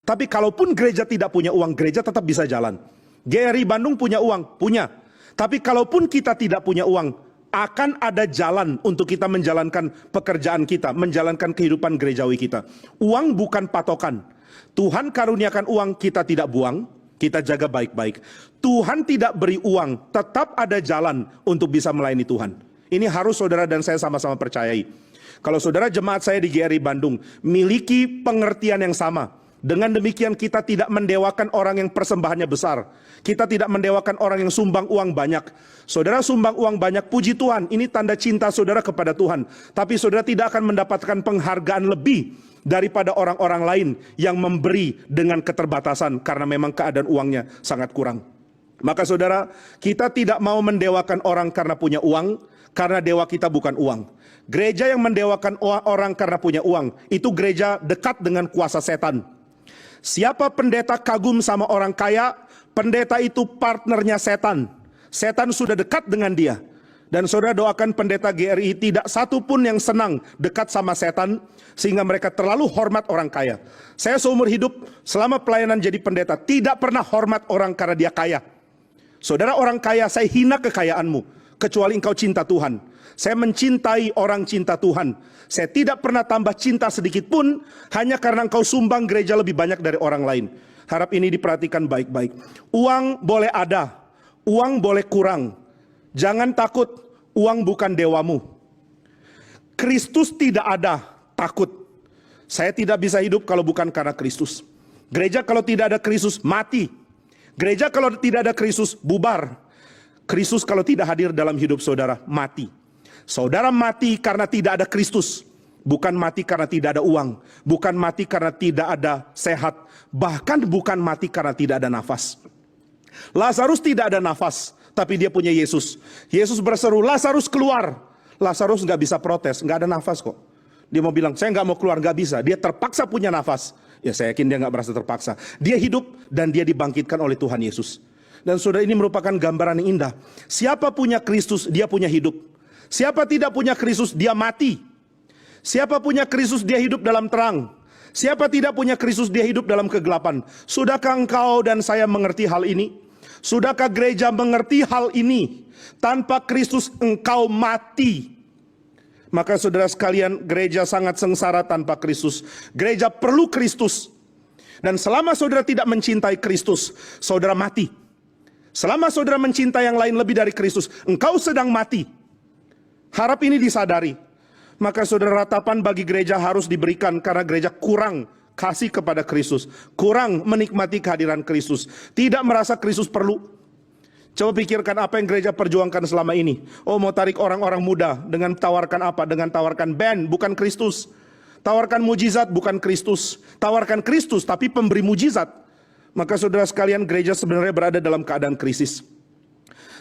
Tapi kalaupun gereja tidak punya uang, gereja tetap bisa jalan. GRI Bandung punya uang? Punya. Tapi kalaupun kita tidak punya uang, akan ada jalan untuk kita menjalankan pekerjaan kita, menjalankan kehidupan gerejawi kita. Uang bukan patokan. Tuhan karuniakan uang, kita tidak buang, kita jaga baik-baik. Tuhan tidak beri uang, tetap ada jalan untuk bisa melayani Tuhan. Ini harus saudara dan saya sama-sama percayai. Kalau saudara jemaat saya di GRI Bandung miliki pengertian yang sama, dengan demikian kita tidak mendewakan orang yang persembahannya besar. Kita tidak mendewakan orang yang sumbang uang banyak. Saudara sumbang uang banyak, puji Tuhan, ini tanda cinta saudara kepada Tuhan. Tapi saudara tidak akan mendapatkan penghargaan lebih daripada orang-orang lain yang memberi dengan keterbatasan karena memang keadaan uangnya sangat kurang. Maka saudara, kita tidak mau mendewakan orang karena punya uang, karena dewa kita bukan uang. Gereja yang mendewakan orang karena punya uang, itu gereja dekat dengan kuasa setan. Siapa pendeta kagum sama orang kaya, pendeta itu partnernya setan. Setan sudah dekat dengan dia. Dan saudara doakan pendeta GRI tidak satu pun yang senang dekat sama setan, sehingga mereka terlalu hormat orang kaya. Saya seumur hidup selama pelayanan jadi pendeta tidak pernah hormat orang karena dia kaya. Saudara orang kaya, saya hina kekayaanmu, kecuali engkau cinta Tuhan. Saya mencintai orang cinta Tuhan. Saya tidak pernah tambah cinta sedikit pun hanya karena engkau sumbang gereja lebih banyak dari orang lain. Harap ini diperhatikan baik-baik. Uang boleh ada, uang boleh kurang. Jangan takut, uang bukan dewamu. Kristus tidak ada, takut. Saya tidak bisa hidup kalau bukan karena Kristus. Gereja kalau tidak ada Kristus, mati. Gereja kalau tidak ada Kristus, bubar. Kristus kalau tidak hadir dalam hidup saudara, mati. Saudara mati karena tidak ada Kristus. Bukan mati karena tidak ada uang. Bukan mati karena tidak ada sehat. Bahkan bukan mati karena tidak ada nafas. Lazarus tidak ada nafas, tapi dia punya Yesus. Yesus berseru, Lazarus keluar. Lazarus nggak bisa protes, nggak ada nafas kok. Dia mau bilang, saya nggak mau keluar, nggak bisa. Dia terpaksa punya nafas. Ya saya yakin dia nggak merasa terpaksa. Dia hidup dan dia dibangkitkan oleh Tuhan Yesus. Dan saudara, ini merupakan gambaran yang indah. Siapa punya Kristus, dia punya hidup. Siapa tidak punya Kristus, dia mati. Siapa punya Kristus, dia hidup dalam terang. Siapa tidak punya Kristus, dia hidup dalam kegelapan. Sudahkah engkau dan saya mengerti hal ini? Sudahkah gereja mengerti hal ini? Tanpa Kristus engkau mati. Maka saudara sekalian, gereja sangat sengsara tanpa Kristus. Gereja perlu Kristus. Dan selama saudara tidak mencintai Kristus, saudara mati. Selama saudara mencintai yang lain lebih dari Kristus, engkau sedang mati. Harap ini disadari. Maka saudara, ratapan bagi gereja harus diberikan karena gereja kurang kasih kepada Kristus, kurang menikmati kehadiran Kristus, tidak merasa Kristus perlu. Coba pikirkan apa yang gereja perjuangkan selama ini. Oh, mau tarik orang-orang muda dengan tawarkan apa? Dengan tawarkan band, bukan Kristus. Tawarkan mujizat, bukan Kristus. Tawarkan Kristus, tapi pemberi mujizat. Maka saudara sekalian, gereja sebenarnya berada dalam keadaan krisis.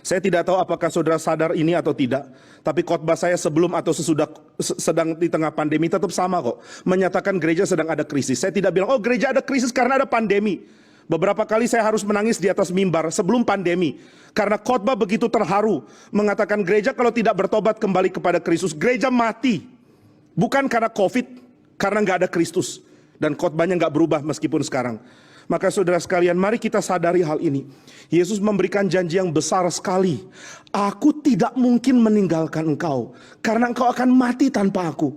Saya tidak tahu apakah saudara sadar ini atau tidak. Tapi khotbah saya sebelum atau sesudah sedang di tengah pandemi tetap sama kok. Menyatakan gereja sedang ada krisis. Saya tidak bilang, oh gereja ada krisis karena ada pandemi. Beberapa kali saya harus menangis di atas mimbar sebelum pandemi. Karena khotbah begitu terharu. Mengatakan gereja kalau tidak bertobat kembali kepada Kristus, gereja mati. Bukan karena COVID, karena nggak ada Kristus. Dan khotbahnya nggak berubah meskipun sekarang. Maka saudara sekalian, mari kita sadari hal ini. Yesus memberikan janji yang besar sekali. Aku tidak mungkin meninggalkan engkau, karena engkau akan mati tanpa aku.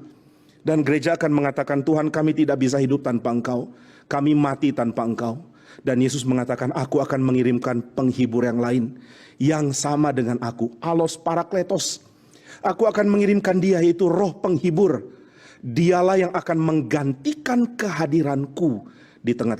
Dan gereja akan mengatakan, Tuhan, kami tidak bisa hidup tanpa engkau. Kami mati tanpa engkau. Dan Yesus mengatakan, aku akan mengirimkan penghibur yang lain, yang sama dengan aku. Allos Parakletos. Aku akan mengirimkan dia, yaitu roh penghibur. Dialah yang akan menggantikan kehadiranku di tengah-tengah.